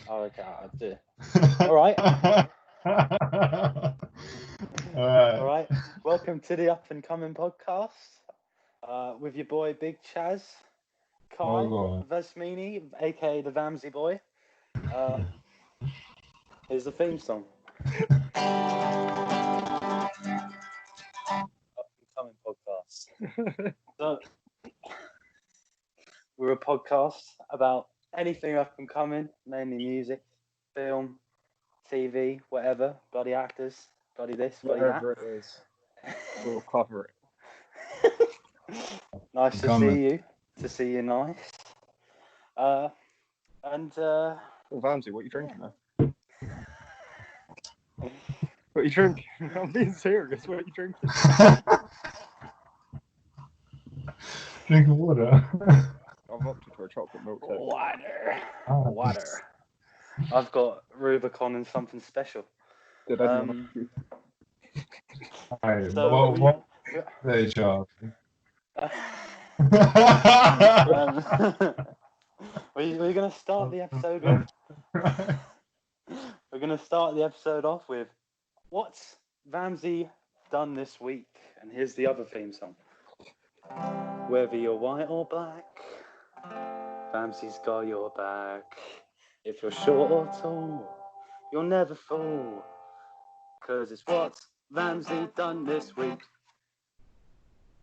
Oh, okay, I'll do it. All right. All Alright. right. Welcome to the Up and Coming podcast with your boy Big Chaz, Oh, Kai go on. Vesmini, aka the Vamsi boy. Uh, here's the theme song. Up and Coming podcast. So we're a podcast about anything up and coming, mainly music, film, TV, whatever, bloody actors, bloody this, bloody that. Whatever it is, we'll cover it. Nice to Coming. see you. To see you, nice. And Well, Vamsi, what are you drinking now? What are you drinking? I'm being serious. What are you drinking? Drinking water. I've opted for a chocolate milk tea. water, Oh, water. I've got Rubicon and something special. Did anyone ask you? Alright, So what they charge? we're gonna start the episode with. We're gonna start the episode off with what's Vamsi done this week, and here's the other theme song. Whether you're white or black, Vamsi's got your back. If you're short or tall, you'll never fall. 'Cause it's what's Vamsi done this week.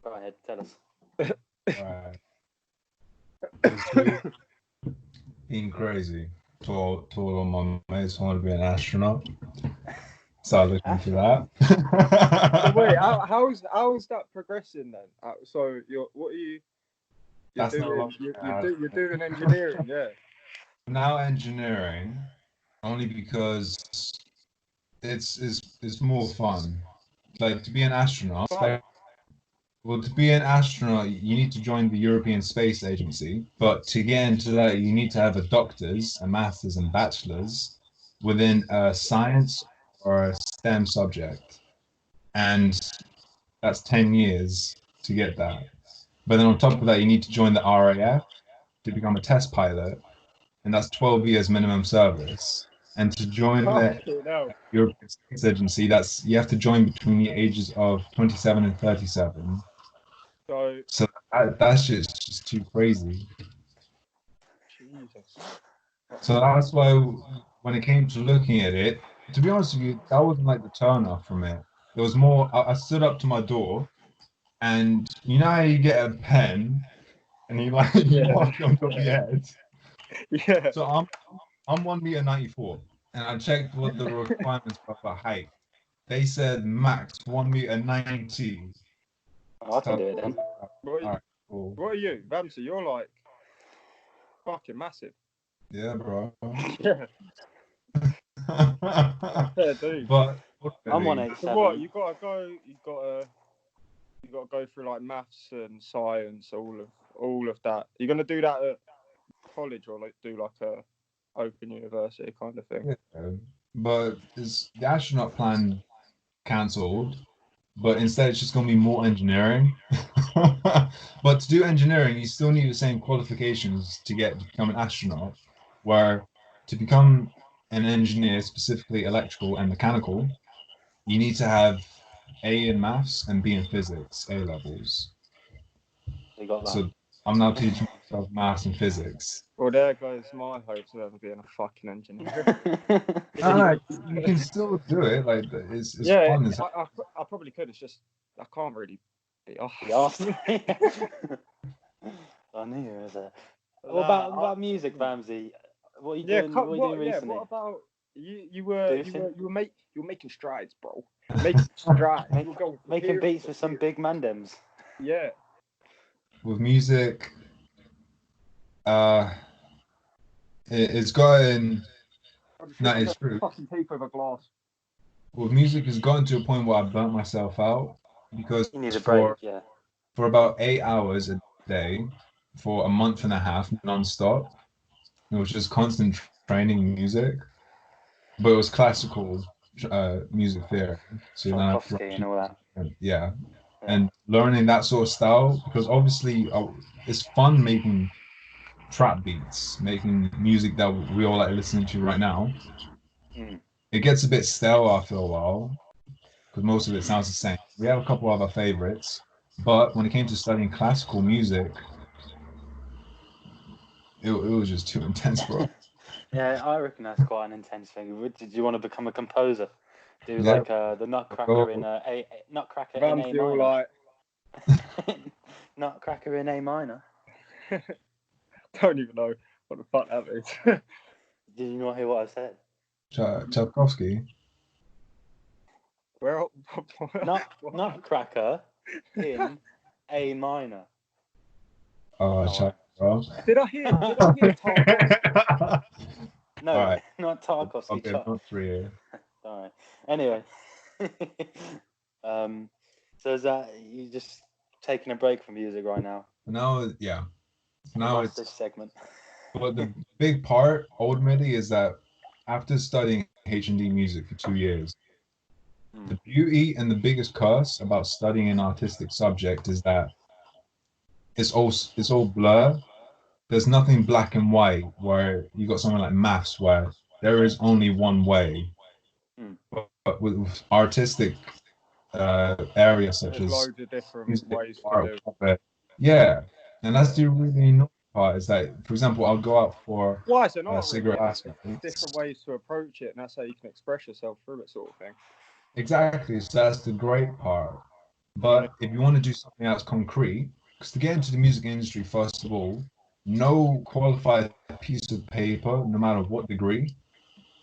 Go ahead, tell us. Alright. This week, being crazy. Told all my mates want to be an astronaut. Started looking into So that. wait, how is that progressing then? So what are you? You're That's not doing, what you're doing engineering, yeah. Now engineering, only because it's more fun. Like to be an astronaut. Well, to be an astronaut, you need to join the European Space Agency. But to get into that, you need to have a doctor's, a master's, and bachelor's within a science or a STEM subject, and that's 10 years to get that. But then on top of that, you need to join the RAF to become a test pilot, and that's 12 years minimum service. And to join the Fucking hell. European Space Agency, you have to join between the ages of 27 and 37. So that shit's just too crazy. Jesus. So that's why when it came to looking at it, to be honest with you, that wasn't like the turn off from it. There was more. I stood up to my door, and you know how you get a pen, and you like you mark it on top of your head. Yeah. So I'm 1 meter 94, and I checked what the requirements were for height. They said max 1 meter 90. Oh, I can do it then. What Alright, cool. are you, Vamsi? You're like fucking massive. Yeah, bro. Yeah. Yeah, dude. But I'm So what? 187. You gotta go through like maths and science, all of that. You're gonna do that at college or like do like a open university kind of thing. Yeah, but is the astronaut plan cancelled? But instead, it's just going to be more engineering. But to do engineering, you still need the same qualifications to become an astronaut. Where to become an engineer, specifically electrical and mechanical, you need to have A in maths and B in physics, A levels. You got that. So I'm now teaching myself maths and physics. Well, there goes my hopes of ever being a fucking engineer. No, you can still do it. Like it's Yeah, fun. I probably could. It's just I can't really be off. He asked me. I knew it was a. What about music, Vamsi? What are you doing? What are you doing recently? What about you were making strides, bro. Making strides. Making beats with some big mandems. Yeah. With music, it's gotten. No, it's true. Fucking teeth with a glass. With music, it's gotten to a point where I burnt myself out because You need a break, yeah. for about 8 hours a day for a month and a half non-stop. It was just constant training music, but it was classical music theory. So you learn Tchaikovsky and all that. yeah, and learning that sort of style because obviously it's fun making trap beats, making music that we all like listening to right now. Mm. It gets a bit stale after a while because most of it sounds the same. We have a couple of our favorites, but when it came to studying classical music, it was just too intense, bro. Yeah, I reckon that's quite an intense thing. Did you want to become a composer? Do Yeah. like the Nutcracker in Nutcracker in A Vamsi all minor. like, Nutcracker in A minor. don't even know what the fuck that is. Did you not hear what I said? Tchaikovsky. Where? Nutcracker in A minor. Oh, Oh, bro. Did I hear Tarkovsky? No, All right. not Tarkovsky. Okay, not three. All right. Anyway, so is that you just taking a break from music right now? Now, yeah. Now What's it's. this segment? But the big part, ultimately, is that after studying H&D music for 2 years, the beauty and the biggest curse about studying an artistic subject is that it's all blur. There's nothing black and white where you got something like maths where there is only one way. But with artistic areas such There's as loads of different music, ways to art, do it. puppet, yeah, and that's the really annoying part. Is that, for example, I'll go out for Why it's an art, cigarette really. aspect. There's different ways to approach it, and that's how you can express yourself through it, sort of thing. Exactly, so that's the great part. But if you want to do something that's concrete, because to get into the music industry, first of all, no qualified piece of paper, no matter what degree,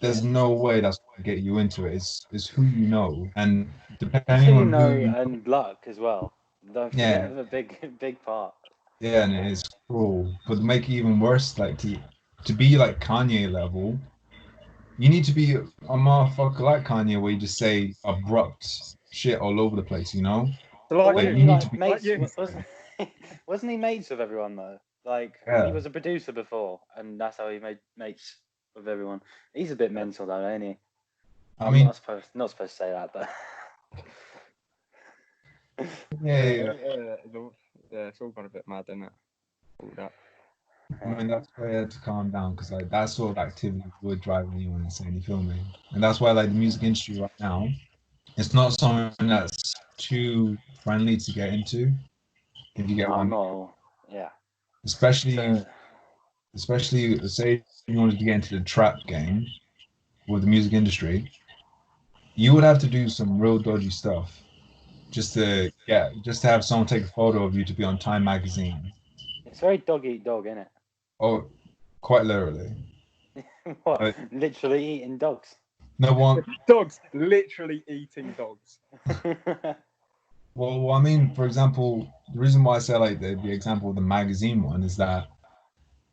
there's no way that's going to get you into it. It's who you know, and depending You on who know, you know, and luck as well. Don't yeah, forget the big part. yeah, and it's cruel. But to make it even worse, like to be like Kanye level, you need to be a motherfucker like Kanye, where you just say abrupt shit all over the place, you know? So But like wasn't you he need to like be, mates? you. Wasn't he mates with everyone though? Like yeah. he was a producer before, and that's how he made mates with everyone. He's a bit mental though, ain't he? I mean, not supposed to say that, but yeah. It's all gone a bit mad, isn't it? All that. I mean, that's why I had to calm down, because like that sort of activity would drive anyone insane. You feel me? And that's why like the music industry right now, it's not something that's too friendly to get into. If you get no, one, not yeah. especially say you wanted to get into the trap game with the music industry, you would have to do some real dodgy stuff just to have someone take a photo of you to be on Time magazine. It's very dog eat dog, isn't it? Oh, quite literally. What? Literally eating dogs. No one. Dogs, literally eating dogs. Well, I mean, for example, the reason why I say like the example of the magazine one is that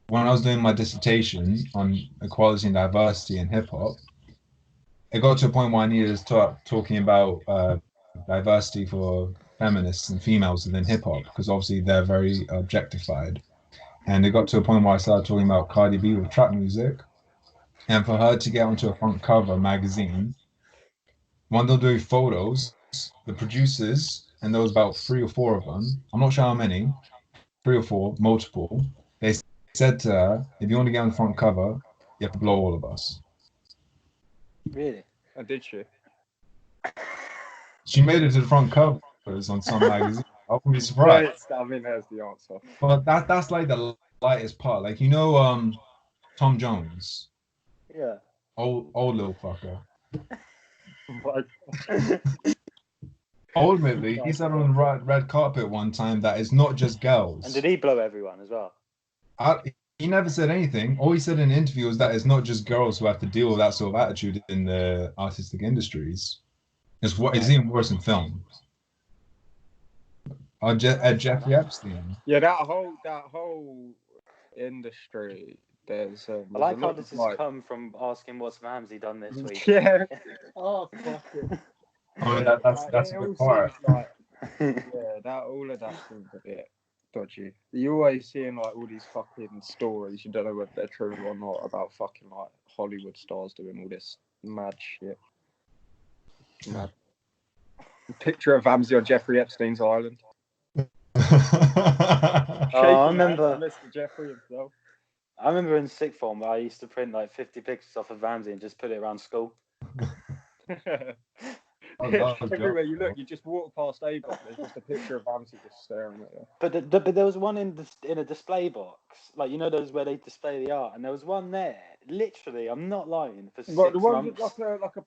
when I was doing my dissertation on equality and diversity in hip hop, it got to a point where I needed to start talking about diversity for feminists and females within hip hop, because obviously they're very objectified. And it got to a point where I started talking about Cardi B with trap music, and for her to get onto a front cover magazine, when they'll do photos, the producers, and there was about 3 or 4 of them, I'm not sure how many, 3 or 4, multiple, they said to her, if you want to get on the front cover, you have to blow all of us. Really? And did she? She made it to the front covers on some magazine. I wouldn't be surprised. I mean, there's the answer. But that's like the lightest part. Like, Tom Jones, Yeah. old little fucker. Like, Ultimately, he said on the red carpet one time that it's not just girls. And did he blow everyone as well? He never said anything. All he said in the interview was that it's not just girls who have to deal with that sort of attitude in the artistic industries. It's even worse in film. Jeffrey Epstein. yeah, that whole industry. There's I like how this has come from asking what's Vamsi done this week. Yeah. Oh fuck it. I mean, that's a good part. Like, yeah, all of that seems a bit dodgy. You always seeing like all these fucking stories. You don't know whether they're true or not about fucking like Hollywood stars doing all this mad shit. Mad. Picture of Vamsi on Jeffrey Epstein's island. I remember. Mr. Jeffrey himself. I remember in sixth form, I used to print like 50 pictures off of Vamsi and just put it around school. Oh, that was Everywhere you joke. look, you just walk past a block. There's just a picture of Vamsi just staring at you. But there was one in a display box, like those where they display the art, and there was one there. Literally, I'm not lying. For But the 6 one months. with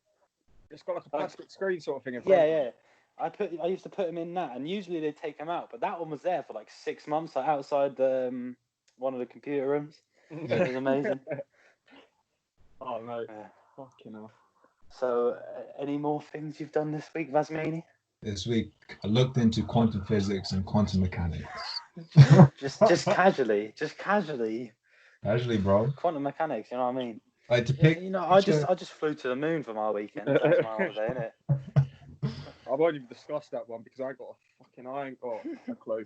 it's got like a Like- plastic screen sort of thing in front. Yeah. I used to put them in that, and usually they take them out. But that one was there for like 6 months, like outside the one of the computer rooms. Yeah. It was amazing. Oh no, Yeah. fucking hell. So, any more things you've done this week, Vasmini? This week, I looked into quantum physics and quantum mechanics. just casually. Actually, bro, Quantum mechanics, you know what I mean? like to pick. I just flew to the moon for my weekend. That was my holiday, innit? I won't even discuss that one because I ain't got a clue.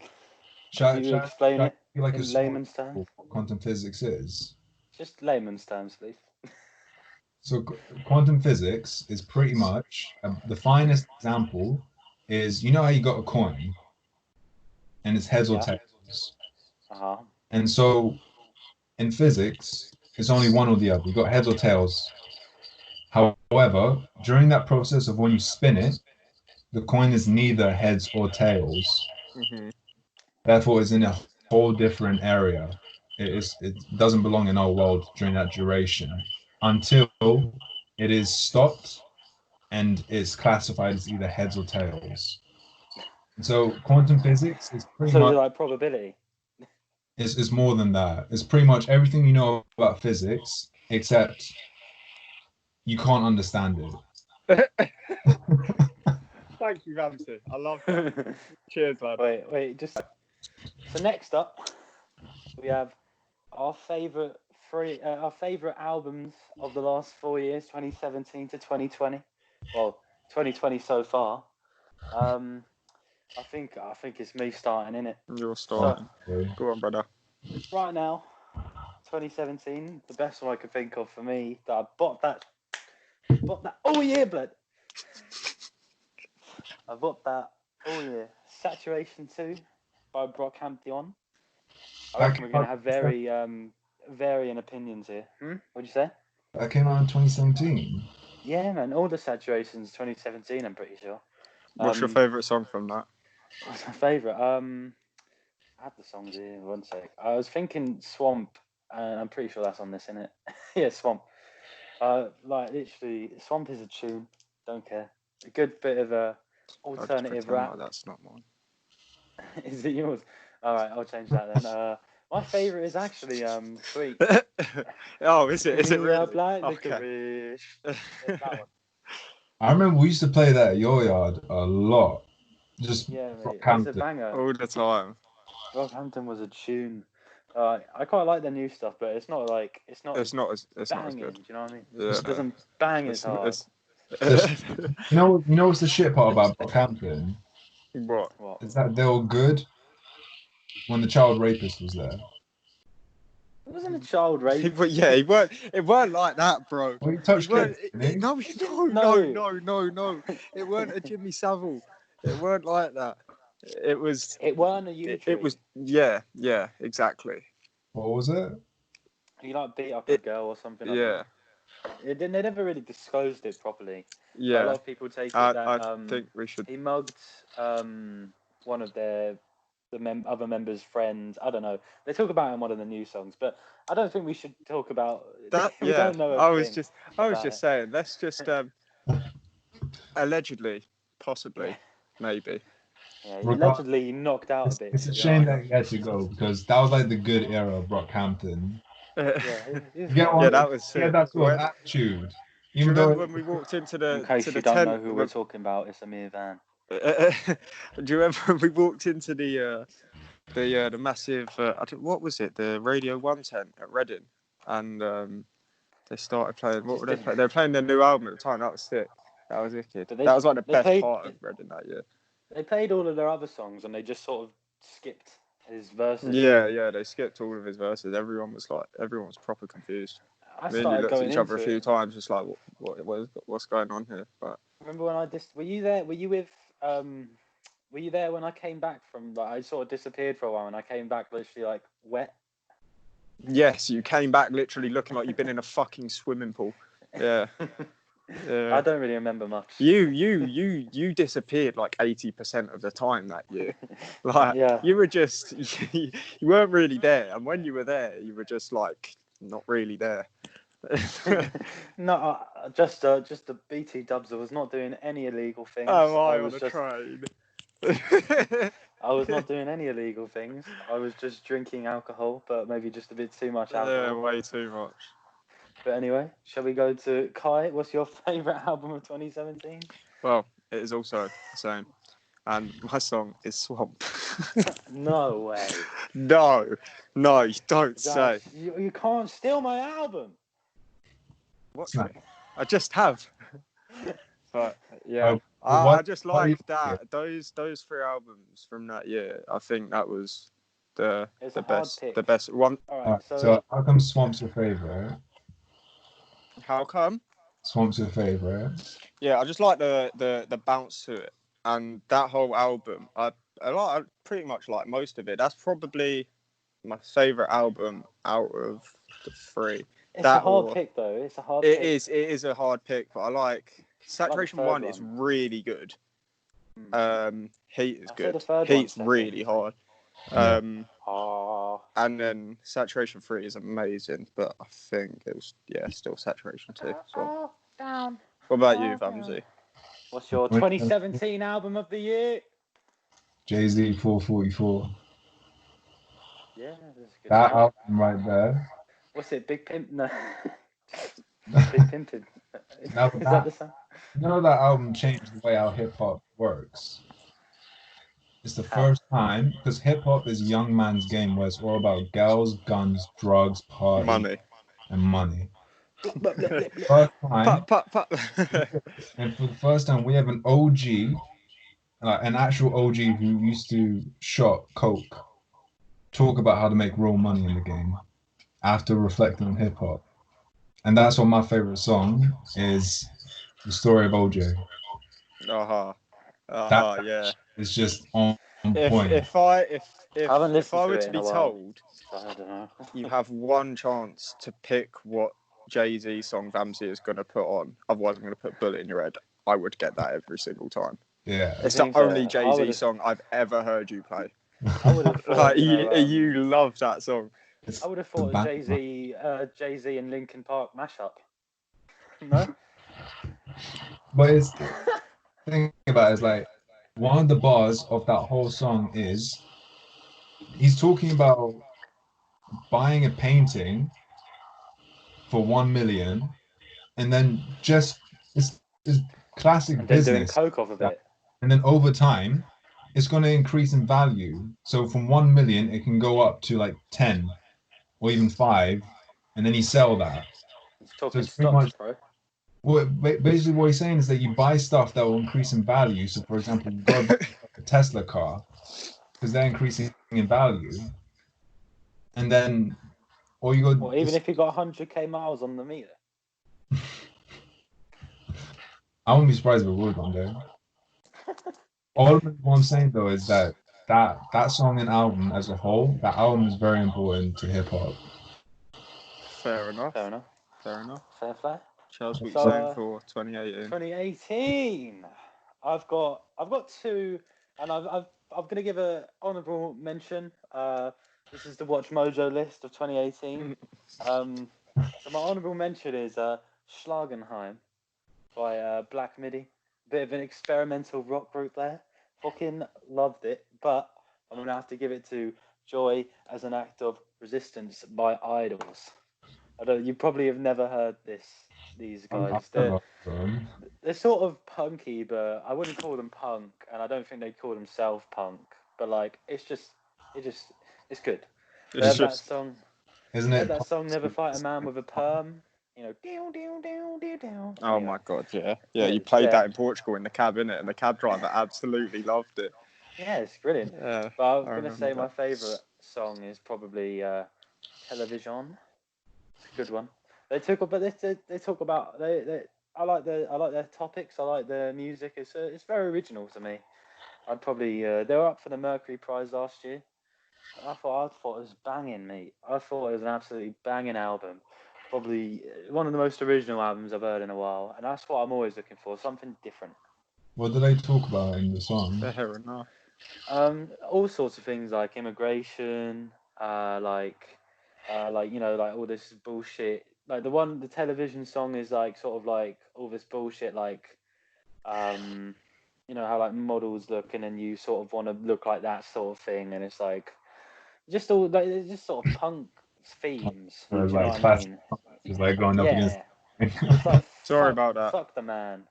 Can you explain it like in layman's terms? what quantum physics is? Just layman's terms, please. So quantum physics is pretty much the finest example is how you got a coin and it's heads or Yeah. tails. Uh-huh. And so in physics, it's only one or the other. You got heads or tails. However, during that process of when you spin it, the coin is neither heads or tails. Mm-hmm. Therefore, it's in a whole different area. It doesn't belong in our world during that duration until it is stopped and it's classified as either heads or tails. So quantum physics is pretty So is much it like probability? it's more than that. It's pretty much everything you know about physics, except you can't understand it. Thank you, Ramsey. I love that. Cheers, lad. Wait, just so next up we have our favorite albums of the last 4 years, 2017 to 2020. Well, 2020 so far. I think it's me starting, innit? You're starting. So, Go on, brother. Right now, 2017, the best one I could think of for me that I bought that. Oh yeah, blood. I bought that. Oh yeah, Saturation 2 by Brockhampton. I reckon we're gonna have very varying opinions here. What'd you say? that came out in 2017. Yeah, man. All the Saturations 2017. I'm pretty sure. What's your favourite song from that? What's my favourite? I have the songs here. One sec. I was thinking Swamp, and I'm pretty sure that's on this, innit? Yeah, Swamp. Like literally, Swamp is a tune. Don't care. A good bit of a alternative rap. Like that's not mine. Is it yours? All right, I'll change that then. My favourite is actually Sweet. Oh, is it? Is it Me really? up like Okay. licorice. It's that one. I remember we used to play that at your yard a lot. Just Yeah, mate. It's a Brockhampton. banger. All the time. Rockhampton was a tune. I quite like the new stuff, but it's not It's not as banging. good. Do you know what I mean? Yeah. It doesn't bang as hard. You know what's the shit part about Brockhampton? What? Is that they were good when the child rapist was there. It wasn't a child rape. But yeah, it weren't like that, bro. Well, he touched weren't, kids, didn't he? no. No. It weren't a Jimmy Savile. It weren't like that. It was. It weren't a unitary. It was. Yeah, exactly. What was it? You like beat up a girl or something. Like Yeah. That. They never really disclosed it properly. Yeah. A lot of people take it I that think we should. he mugged one of the other members' friends. I don't know. They talk about it in one of the new songs, but I don't think we should talk about That. we Yeah. don't know. I was just saying. Let's just allegedly, possibly, maybe. Yeah, he allegedly knocked out a bit. It's a shame that he had to go because that was like the good era of Brockhampton. Yeah, that was sick. Yeah, that sort of attitude. Do you remember when we walked into the in case to you the don't tent? know who we're talking about, it's Amir Van. Do you remember when we walked into the massive what was it, the Radio 1 tent at Reading, and they started playing, what were they playing? They were playing their new album at the time. That was sick. That was wicked. That was like the best part of Reading that year. They played all of their other songs and they just sort of skipped his verses. Yeah, they skipped all of his verses. Everyone was proper confused. We looked at each other a few times, just like, what's going on here? But remember when were you there? Were you with were you there when I came back from? Like, I sort of disappeared for a while and I came back literally like wet. Yes, you came back literally looking like you've been in a fucking swimming pool. Yeah. I don't really remember much. You disappeared like 80% of the time that year. Like Yeah. you were just you weren't really there, and when you were there, you were just like not really there. No, just the BT Dubs. I was not doing any illegal things. Oh, I on was a just. train. I was not doing any illegal things. I was just drinking alcohol, but maybe just a bit too much alcohol. Way too much. But anyway, shall we go to Kai? What's your favourite album of 2017? Well, it is also the same, and my song is Swamp. No way. No, you don't say. You can't steal my album. Watch Snap. me. I just have. But yeah, Oh, I just what like do you- that. Those 3 albums from that year. I think that was the It's a hard best. pick. The best one. All right, Alright, so how come Swamp's your favorite? How come? Swamp's your favorite. Yeah, I just like the bounce to it, and that whole album. I pretty much like most of it. That's probably my favorite album out of the 3. it's a hard pick though. It's a hard pick. It is a hard pick, but I like Saturation third 1 is really good. Heat is I'd say the good. third Heat's one's really hard. Oh. And then Saturation 3 is amazing, but I think it was still Saturation 2. So. Down. What about you, Vamsi? What's your 2017 album of the year? Jay-Z 444. Yeah, that's a good. That shout. album right there. What's it? Big Pimp? No. Big Pimpin'. Is Now that the song? You know that album changed the way how hip hop works. It's the first time because hip hop is a young man's game where it's all about girls, guns, drugs, party, Money. and money. First time, and for the first time, we have an OG, an actual OG who used to shot coke, talk about how to make real money in the game after reflecting on hip hop, and that's what my favorite song is. The story of OJ. Yeah. It's just on point. If I haven't listened were to it to in be a while, told, so I don't know. you have one chance to pick what Jay-Z song Vamsi is going to put on. Otherwise, I'm going to put Bullet in Your Head. I would get that every single time. Yeah. It's the think so? only Jay-Z song I've ever heard you play. I would have thought Like, you love that song. I would have thought a Jay-Z and Linkin Park mashup. No? But it's thing about it is like one of the bars of that whole song is he's talking about buying a painting for 1 million and then just it's classic And then doing business. coke off of it. And then over time it's going to increase in value. So from 1 million it can go up to like 10 or even 5 and then you sell that. It's talking it's pretty stocks, much- bro. Well, basically what he's saying is that you buy stuff that will increase in value. So for example, you go buy a Tesla car because they're increasing in value. And then, or you go. Well, even if you got 100k miles on the meter. I wouldn't be surprised if it would one day. All of what I'm saying though is that song and album as a whole, that album is very important to hip hop. Fair enough. Fair play. Charles, what So, you saying for 2018? 2018. I've got 2, and I'm gonna give a honourable mention. This is the Watch Mojo list of 2018. So my honourable mention is Schlagenheim by Black Midi. Bit of an experimental rock group there. Fucking loved it, but I'm gonna have to give it to Joy as an Act of Resistance by Idols. You probably have never heard these guys. They're sort of punky, but I wouldn't call them punk, and I don't think they call themselves punk. But like, it's good. That song, isn't it? That song, Never Fight a Man with a Perm. You know, down. Oh my god, yeah. You played that in Portugal in the cab, innit? And the cab driver absolutely loved it. Yeah, it's brilliant. Yeah, but I was gonna say my favourite song is probably Television. It's a good one. They talk about I like their topics. I like their music. It's very original to me. I'd probably they were up for the Mercury Prize last year. I thought it was banging, mate. I thought it was an absolutely banging album. Probably one of the most original albums I've heard in a while, and that's what I'm always looking for, something different. What do they talk about in the song? Fair enough. All sorts of things like immigration, like like all this bullshit. Like the television song is like sort of like all this bullshit, like how like models look, and then you sort of want to look like that sort of thing, and it's like just all like it's just sort of punk themes. Do Or you know like what I classic, mean? just like going up against. Yeah, it's like Sorry about that. fuck the man,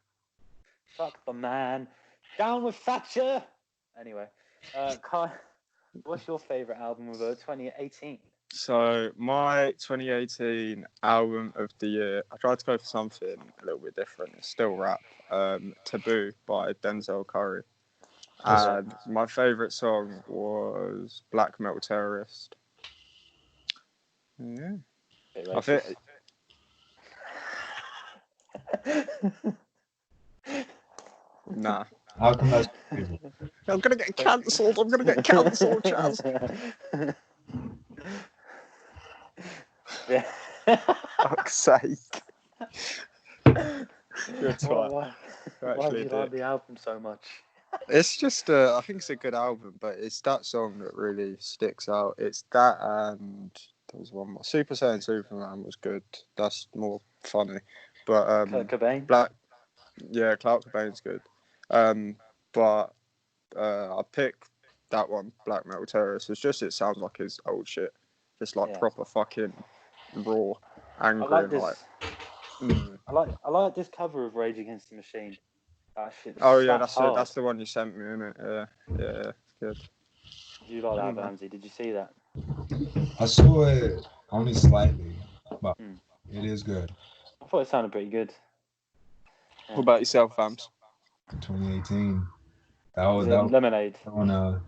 fuck the man, down with Thatcher. Anyway, Kai, what's your favorite album of 2018? So my 2018 album of the year, I tried to go for something a little bit different. It's still rap. Taboo by Denzel Curry. And my favourite song was Black Metal Terrorist. Yeah. Bit I think racist. nah. How come that's people? I'm gonna get cancelled. I'm gonna get cancelled, Chaz. Yeah. Fuck's sake. You're a twat. Why do you like the album so much? It's just, I think it's a good album, but it's that song that really sticks out. It's that, and there was one more. Super Saiyan Superman was good. That's more funny. But Kurt Cobain? Clark Cobain's good. But I picked that one, Black Metal Terrorist. It sounds like his old shit, just like proper fucking raw, angry. I like and this. I like this cover of Rage Against the Machine. That shit. Oh yeah, that's the one you sent me, isn't it? Yeah, it's good. Did you like that, Vamsi? Did you see that? I saw it only slightly, but it is good. I thought it sounded pretty good. Yeah. What about yourself, Vams? 2018. That was Lemonade. Daytona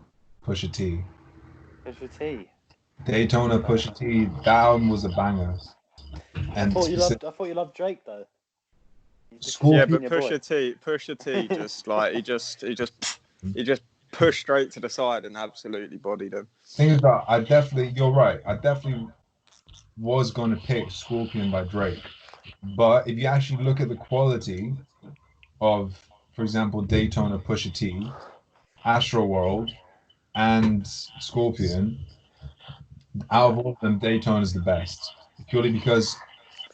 Pusha T. Pusha T. Daytona Pusha T. That album was a banger. I thought you loved Drake though. Yeah, but Pusha T just like he just pushed straight to the side and absolutely bodied him. Thing is that you're right. I definitely was gonna pick Scorpion by Drake, but if you actually look at the quality of, for example, Daytona Pusha T, Astro World, and Scorpion, out of all of them, Daytona is the best, purely because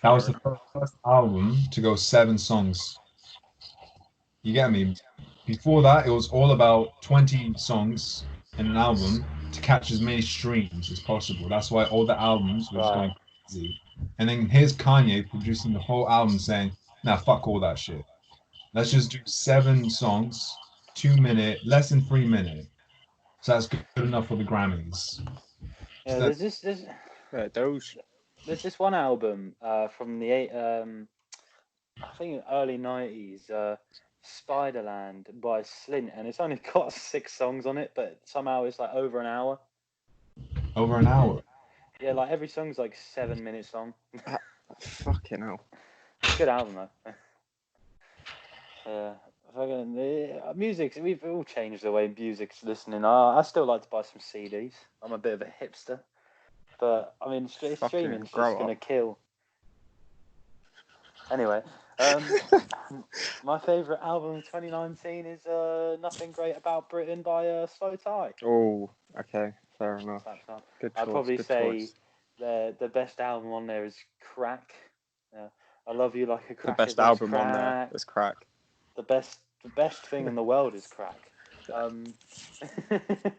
that was the first album to go 7 songs. You get me? Before that, it was all about 20 songs in an album to catch as many streams as possible. That's why all the albums were just going crazy. And then here's Kanye producing the whole album saying, nah, fuck all that shit. Let's just do 7 songs, 2 minute, less than 3 minutes. So that's good enough for the Grammys. Yeah, there's this one album from the I think early 90s, Spiderland by Slint, and it's only got 6 songs on it, but somehow it's like over an hour. Over an hour? Yeah, like every song's like 7 minutes long. Fucking hell. Good album though. Music, we've all changed the way music's listening. I still like to buy some CDs. I'm a bit of a hipster. But, I mean, streaming's just going to kill. Anyway, my favourite album of 2019 is Nothing Great About Britain by Slow Tie. Oh, okay. Fair enough. Good choice. I'd probably say the best album on there is Crack. I Love You Like a Crack. The best album on there is Crack. The best thing in the world is Crack.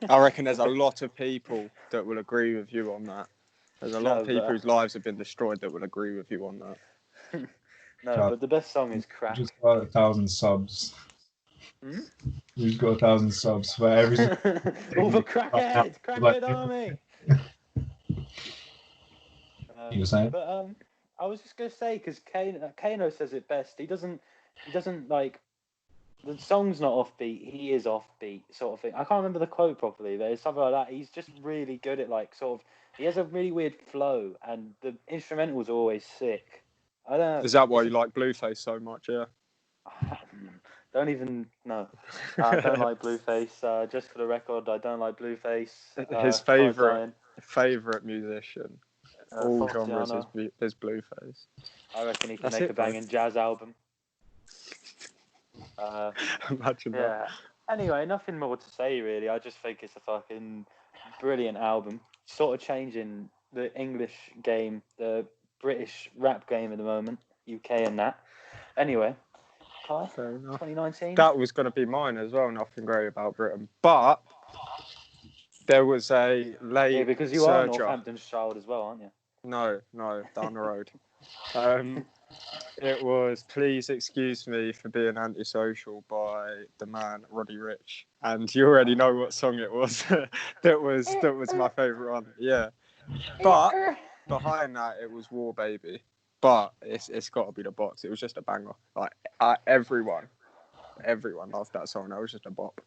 I reckon there's a lot of people that will agree with you on that. There's a lot of people whose lives have been destroyed that will agree with you on that. But the best song is Crack. We just got 1,000 subs. We just got 1,000 subs for every. All the crackhead army. You were saying? But I was just gonna say, because Kano says it best. He doesn't like. The song's not offbeat, he is offbeat, sort of thing. I can't remember the quote properly, but it's something like that. He's just really good at, like, sort of, he has a really weird flow, and the instrumentals are always sick. I don't know. Is that why you like Blueface so much, yeah? Don't even know. I don't like Blueface. Just for the record, I don't like Blueface. His Tried favorite musician, dying. all genres, Fortiano. is Blueface. I reckon he can That's make a it, bro. banging jazz album. Imagine that. Yeah. Anyway, nothing more to say really. I just think it's a fucking brilliant album. Sort of changing the English game, the British rap game at the moment, UK and that. Anyway, Kai, Fair enough. 2019. That was going to be mine as well. Nothing great about Britain, but there was a late Yeah, because you are surger. Northampton's child as well, aren't you? No, down the road. It was Please Excuse Me for Being Antisocial by the man Roddy Ricch. And you already know what song it was. that was my favourite one. Yeah. But behind that it was War Baby. But it's gotta be the box. It was just a banger. Like everyone loved that song. That was just a bop.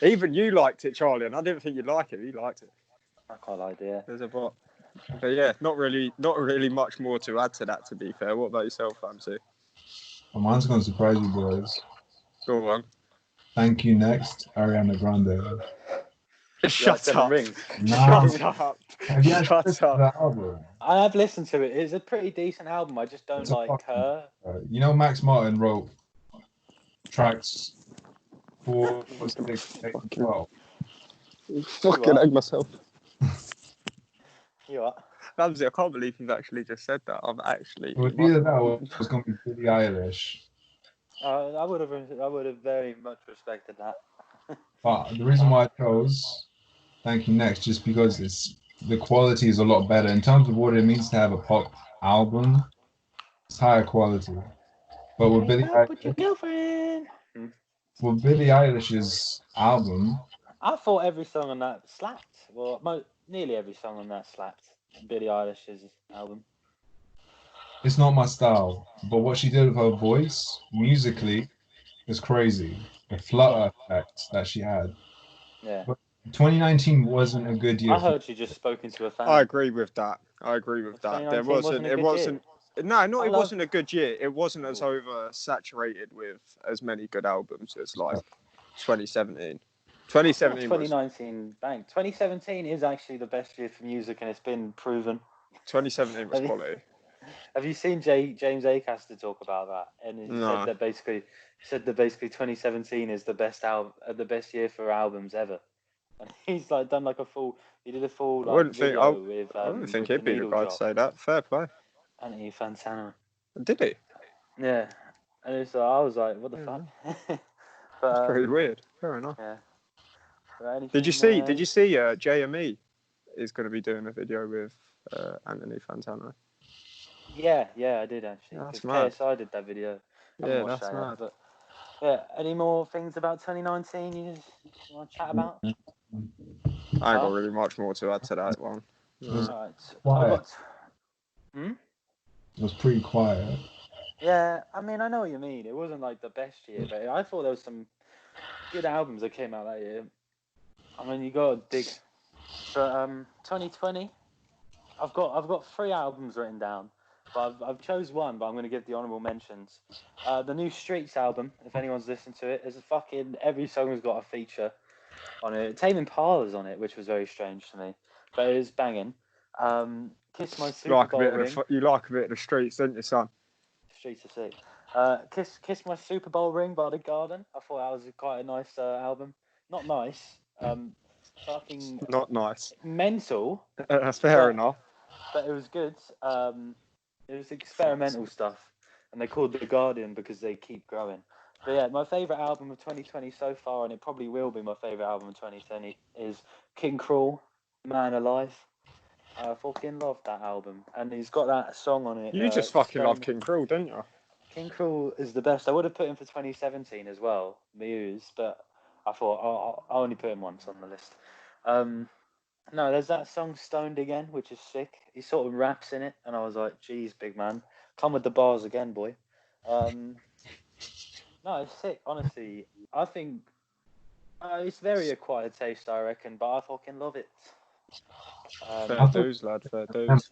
Even you liked it, Charlie, and I didn't think you'd like it. You liked it. I can't lie, dear. There's a bop. But yeah, not really much more to add to that, to be fair. What about yourself, Vamsi? Well, mine's going to surprise you boys. Go on. Thank You Next, Ariana Grande. Shut up. Rings. Nah. Shut up. Have you Shut actually listened to up. that album? I have listened to it. It's a pretty decent album. I just don't It's a like fucking- her. You know, Max Martin wrote tracks 4, 6, 8, 12. Fucking egg myself. You are. Ramsey, I can't believe you've actually just said that. I'm actually. It was either that or it was going to be Billie Eilish. I would have very much respected that. But the reason why I chose Thank You Next, just because the quality is a lot better in terms of what it means to have a pop album. It's higher quality. But with Billie Eilish's album, I thought every song on that slapped. Well, nearly every song on that slapped. Billie Eilish's album. it's not my style. But what she did with her voice, musically, is crazy. The flutter effect that she had. Yeah. But 2019 wasn't a good year. I heard she just spoken to a fan. I agree with that. There 2019 wasn't. wasn't a It good wasn't. No, I it love- wasn't a good year. It wasn't as oversaturated with as many good albums as like 2017. 2017 was 2019 bang. 2017 is actually the best year for music, and it's been proven. 2017 was quality. Have you seen James Acaster talk about that? And he No. said that basically 2017 is the best year for albums ever. And he's like done like he did a full I like wouldn't think. video with. I wouldn't think with he'd be the needle guy to drop. say that. Fair play. Anthony Fantana. Did he? Yeah, and it's I was like, what the Yeah. fuck? But That's pretty weird. Fair enough. yeah. But Did you see? anything, Did you see? JME is going to be doing a video with Anthony Fantana. Yeah, I did actually. That's 'Cause mad. KSI did that video. I haven't Yeah, watched that's that yet, mad. but yeah, any more things about 2019 you want to chat about? I ain't got really much more to add to that one. was All right, quiet. Hmm? It was pretty quiet. Yeah, I mean, I know what you mean. It wasn't like the best year, but I thought there was some good albums that came out that year. I mean, you got to dig. But 2020, I've got 3 albums written down, but I've chose one. But I'm going to give the honorable mentions. The new Streets album, if anyone's listened to it, is every song has got a feature on it. Tame Impala's on it, which was very strange to me, but it is banging. Kiss My Super Bowl Ring. You like a bit of the streets, don't you, son? Streets are sick. Kiss My Super Bowl Ring by The Garden. I thought that was quite a nice album. Not nice. Fucking Not nice. mental. Fair enough. But it was good. It was experimental stuff, and they called The Guardian because they keep growing. But yeah, my favourite album of 2020 so far, and it probably will be my favourite album of 2020, is King Cruel, Man Alive. I fucking love that album, and he's got that song on it. You just fucking love King Cruel, don't you? King Cruel is the best. I would have put him for 2017 as well, Muse, but I thought I'll only put him once on the list. No, there's that song Stoned Again, which is sick. He sort of raps in it, and I was like, geez, big man, come with the bars again, boy. No, it's sick, honestly. I think it's very acquired taste, I reckon, but I fucking love it. Fair dues, lad, fair dues.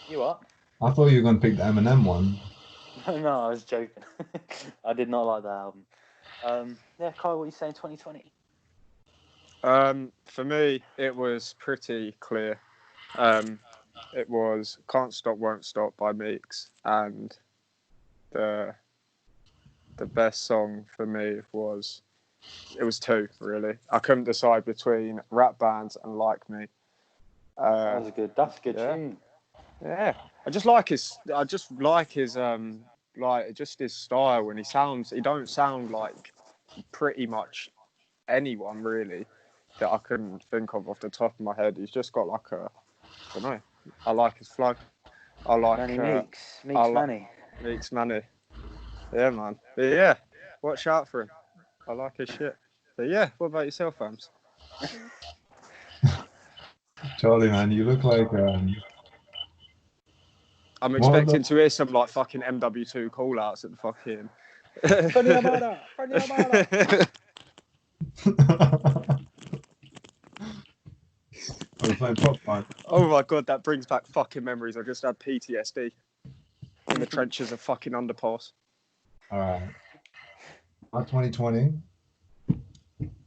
You what? I thought you were going to pick the Eminem one. No, I was joking. I did not like that album. Yeah, Kyle, what are you saying? 2020. For me, it was pretty clear. It was "Can't Stop, Won't Stop" by Meeks, and the best song for me was two really. I couldn't decide between Rap Bands and Like Me. That's a good yeah. tune. Yeah, I just like his just his style, and he don't sound like pretty much anyone really that I couldn't think of off the top of my head. He's just got like I don't know. I like his flow. I like Manny Meeks Manny. Meeks Manny. Yeah, man. But yeah, watch out for him. I like his shit. But yeah, what about yourself, Ams? Charlie, man, you look like I'm expecting to hear some like fucking MW2 call outs at the fucking. I was playing pop line. Oh my god, that brings back fucking memories. I just had PTSD in the trenches of fucking underpass. All right. 2020.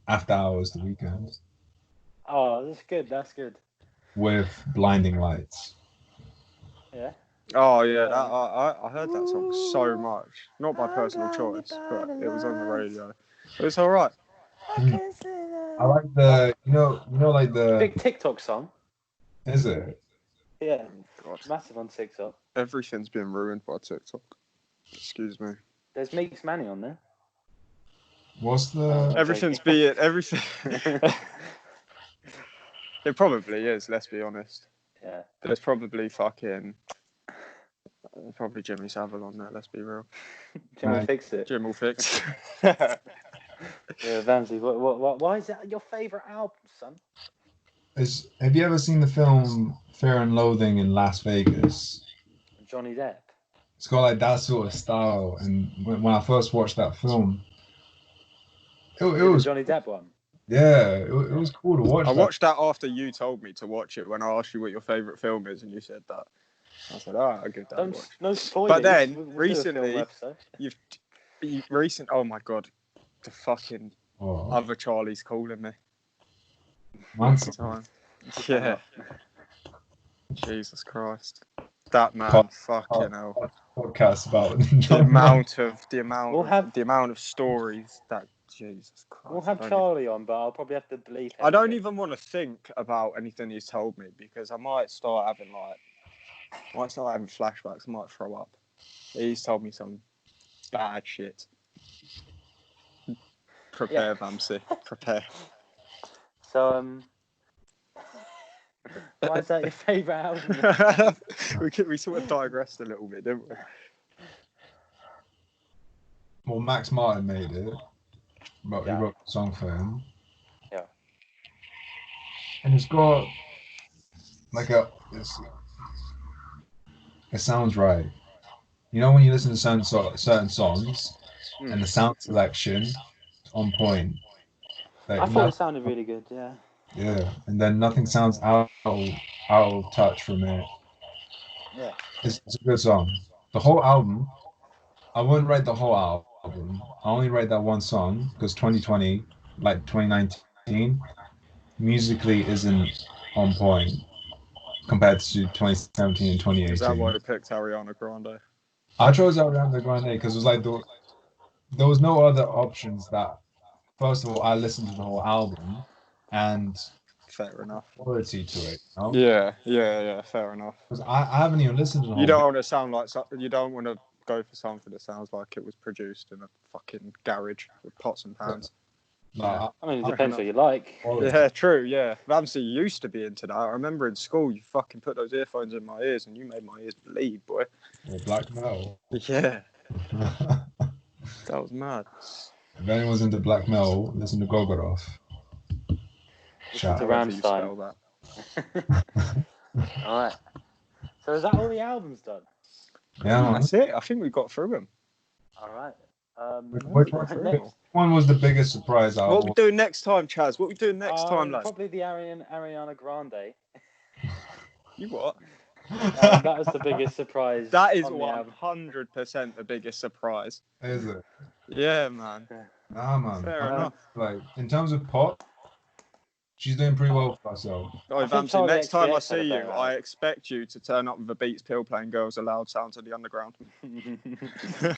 After Hours, the weekend. Oh, that's good. With Blinding Lights. Yeah. Oh yeah, I heard that song so much. Not by personal choice, but it was on the radio. It was all right. I like the like the big TikTok song. Is it? Yeah. God. Massive on TikTok. Everything's been ruined by TikTok. Excuse me. There's Meeks Manny on there. What's the everything's being everything? It probably is. Let's be honest. Yeah. There's probably probably Jimmy Savile on there. Let's be real. Jim will fix it. Jim will fix. Yeah, Vamsi. Why is that your favourite album, son? Have you ever seen the film Fear and Loathing in Las Vegas? Johnny Depp. It's got like that sort of style, and when I first watched that film, it was Johnny Depp one. Yeah, it was cool to watch. I watched that after you told me to watch it when I asked you what your favourite film is, and you said that. I said, "I'll give that a watch." No spoilers. But then we'll recently, oh my god, the fucking other Charlie's calling me. Time. Yeah. Jesus Christ, that man, fucking hell. Podcast about the amount of stories that. Jesus Christ. We'll have Charlie on, but I'll probably have to bleep it. I don't even want to think about anything he's told me because I might start having flashbacks. I might throw up. He's told me some bad shit. Prepare, Vamsi. Prepare. So, why is that your favourite album? we sort of digressed a little bit, didn't we? Well, Max Martin made it. But he wrote the song for him. Yeah. And it's got like it sounds right. You know when you listen to certain songs and the sound selection on point. Like, I thought it sounded really good, yeah. Yeah, and then nothing sounds out of touch from it. Yeah. It's a good song. The whole album, I wouldn't rate the whole album. I only rate that one song because 2020, like 2019, musically isn't on point compared to 2017 and 2018. Is that why you picked Ariana Grande? I chose Ariana Grande because it was like there was no other options that. First of all, I listened to the whole album, and fair enough quality to it. You know? Yeah. Fair enough. Because I haven't even listened to the whole. You don't want to sound like you don't want to go for something that sounds like it was produced in a fucking garage with pots and pans. No, I mean, it depends what you like. Yeah, true. Yeah, Vamsi used to be into that. I remember in school, you fucking put those earphones in my ears, and you made my ears bleed, boy. Or black metal. Yeah, that was mad. If anyone's into black metal, listen to Gogoroth. Shout out to Rammstein. Alright. So is that all the albums done? Yeah, that's it. I think we got through them. Alright. Which one was the biggest surprise album? What we doing next time, Chaz? What we doing next time, lads? Probably the Ariana Grande. You what? That was the biggest surprise. That is 100% the biggest surprise. Is it? Yeah, man. Nah, man. Fair I mean, enough. like in terms of pop, she's doing pretty well for herself. Oh, I think Vamsi, Charlie next time I XCX had a see you, banger. I expect you to turn up with a Beats Pill playing Girls Aloud Sounds of the Underground.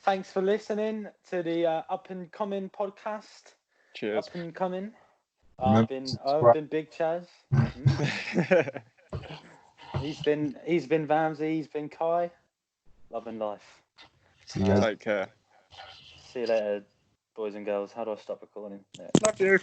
Thanks for listening to the Up and Coming podcast. Cheers. Up and Coming. Remember I've to been subscribe. Big Chaz. He's been Vamsi. He's been Kai. Love and life. See you guys. Take care. See you later, boys and girls. How do I stop recording? There. Love you.